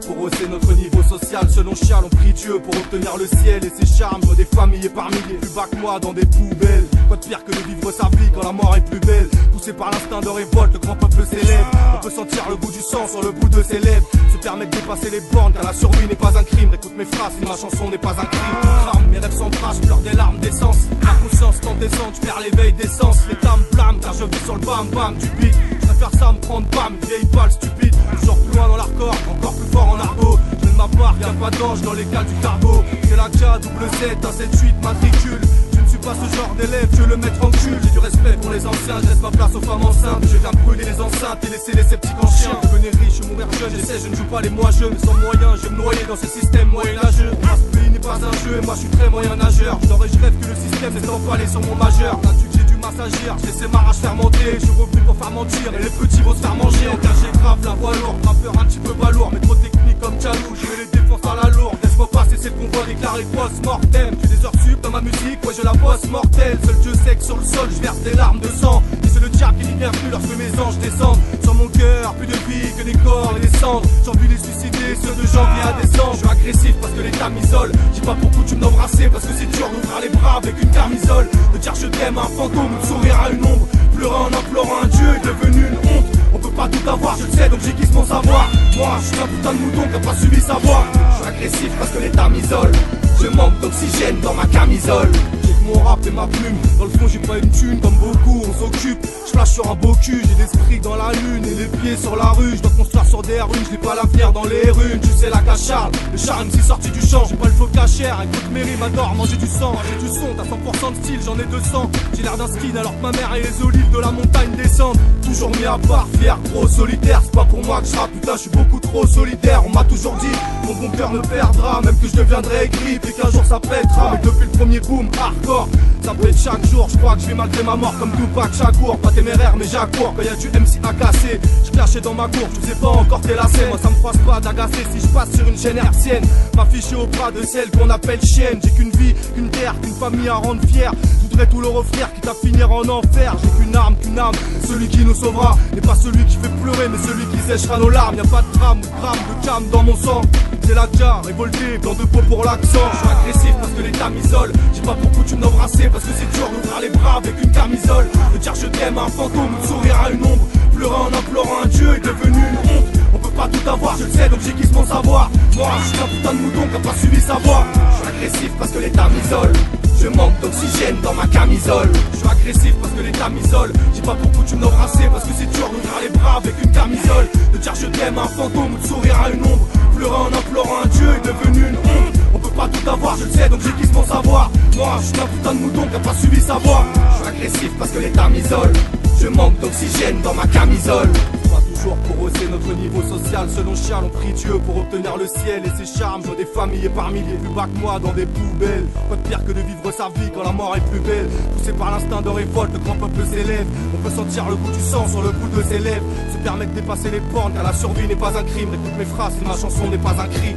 pour hausser notre niveau social. Selon Chial, on prie Dieu pour obtenir le ciel et ses charmes. Je vois des familles éparpillées, plus bas que moi dans des poubelles. Quoi de pire que de vivre sa vie quand la mort est plus belle. Poussé par l'instinct de révolte, le grand peuple s'élève. On peut sentir le goût du sang sur le bout de ses lèvres. Se permettre de dépasser les bornes car la survie n'est pas un crime. Écoute mes phrases, si ma chanson n'est pas un crime. Crame, mes rêves s'embrasent, je pleure des larmes d'essence. Ma conscience quand descend, je perds l'éveil d'essence. Les dames blâment car je vis sur le bam bam du beat. Je préfère ça me prendre bam, une vieille balle stupide. Toujours plus loin dans l'hardcore, encore plus fort en argot. Je ne m'amarre, y'a pas d'ange dans les cales du cargo. C'est la K, double 7, 178 matricule. Je suis pas ce genre d'élève, je veux le mettre en cul. J'ai du respect pour les anciens, je laisse ma place aux femmes enceintes. Je viens brûler les enceintes et laisser les sceptiques en chien. Devenir riche ou mourir jeune, j'essaie, je ne joue pas les moi-je. Mais sans moyens, je vais me noyer dans ce système moyenâgeux. Moi ce pays n'est pas un jeu, et moi je suis très moyen nageur. Je dors et je rêve que le système s'est empalé sur mon majeur. Là-dessus que j'ai dû m'assagir, j'ai laissé ma rage fermenter. Je suis revenu pour faire mentir, et les petits vont se faire manger. En cas j'ai grave la voix lourde, rappeur un petit peu balourd, mais trop technique comme Tchalou. Je vais les défoncer à la lourde, laisse-moi passer, c'est le convoi déclaré post-mortem. J'ai des heures sup dans ma musique, ouais je la bosse mortelle. Seul Dieu sait que sur le sol je verse des larmes de sang. Et c'est le diable qui n'y vient plus lorsque mes anges descendent. Sur mon cœur, plus de vie que des corps et des cendres. J'ai envie de les suicider, ceux de janvier à décembre. Je suis agressif parce que l'État m'isole. J'ai pas pour coutume d'embrasser parce que c'est dur d'ouvrir les bras avec une camisole. De dire je t'aime à un fantôme ou de sourire à une ombre. Pleurer en implorant un Dieu est devenu une honte. On peut pas tout avoir, je le sais donc j'aiguise mon savoir. Moi je suis un putain de mouton qui a pas suivi sa voix. Je suis agressif parce que l'État m'isole. Je manque d'oxygène dans ma camisole. Mon rap et ma plume, dans le fond j'ai pas une thune comme beaucoup, on s'occupe, je flash sur un beau cul, j'ai l'esprit dans la lune et les pieds sur la rue, je dois construire sur des rues, je n'ai pas l'avenir dans les runes, tu sais la cacharde, le charme s'est sorti du champ, j'ai pas le flow cachère, écoute Mary m'adore, manger du sang, j'ai du son, t'as 100% de style, j'en ai 200, j'ai l'air d'un skin alors que ma mère et les olives de la montagne descendent, toujours mis à part, fier, gros, solitaire, c'est pas pour moi que je rappe, putain je suis beaucoup trop solidaire, on m'a toujours dit, mon bon cœur ne perdra, même que je deviendrai grippe et qu'un jour ça pètera, mais depuis le premier boom, hardcore, ça pète chaque jour, je crois que je vais malgré ma mort comme Tupac Shakur. Pas téméraire mais j'accours, quand y'a du MC à casser je clashais dans ma cour, je sais pas encore tes lacets. Moi ça me froisse pas d'agacer si je passe sur une chaîne hertzienne. M'afficher au bras de celle qu'on appelle chienne. J'ai qu'une vie, qu'une terre, qu'une famille à rendre fière. Je voudrais tout leur offrir, quitte à finir en enfer. J'ai qu'une arme, celui qui nous sauvera n'est pas celui qui fait pleurer mais celui qui séchera nos larmes. Y'a pas de drame ou de gramme de cam dans mon sang. C'est la Dja, révolté, blanc de peau pour l'accent. Je suis agressif parce que l'État m'isole. J'ai pas pour coutume d'embrasser parce que c'est dur d'ouvrir les bras avec une camisole. De dire je t'aime à un fantôme ou de sourire à une ombre. Pleurer en implorant un Dieu est devenu une honte. On peut pas tout avoir, je le sais donc j'aiguise mon savoir. Moi je suis un putain de mouton qui a pas suivi sa voix. Je suis agressif parce que l'État m'isole. Je manque d'oxygène dans ma camisole. Je suis agressif parce que l'État m'isole. J'ai pas pour coutume d'embrasser parce que c'est dur d'ouvrir les bras avec une camisole. De dire je t'aime à un fantôme ou de sourire à une ombre. Pleurer en implorant un Dieu est devenu une honte. On peut pas tout avoir, je le sais donc j'aiguise mon savoir. Moi je suis un putain de mouton qui a pas suivi sa voix. Je suis agressif parce que l'État m'isole. Je manque d'oxygène dans ma camisole. Pas toujours pour hausser notre niveau social. Selon Chial, on prie Dieu pour obtenir le ciel et ses charmes. Je vois des familles éparpillées, plus bas que moi dans des poubelles. Quoi de pire que de vivre sa vie quand la mort est plus belle. Poussé par l'instinct de révolte, le grand peuple s'élève. On peut sentir le goût du sang sur le bout de ses lèvres. Se permettre de dépasser les bornes car la survie n'est pas un crime. Écoute mes phrases, si ma chanson n'est pas un cri.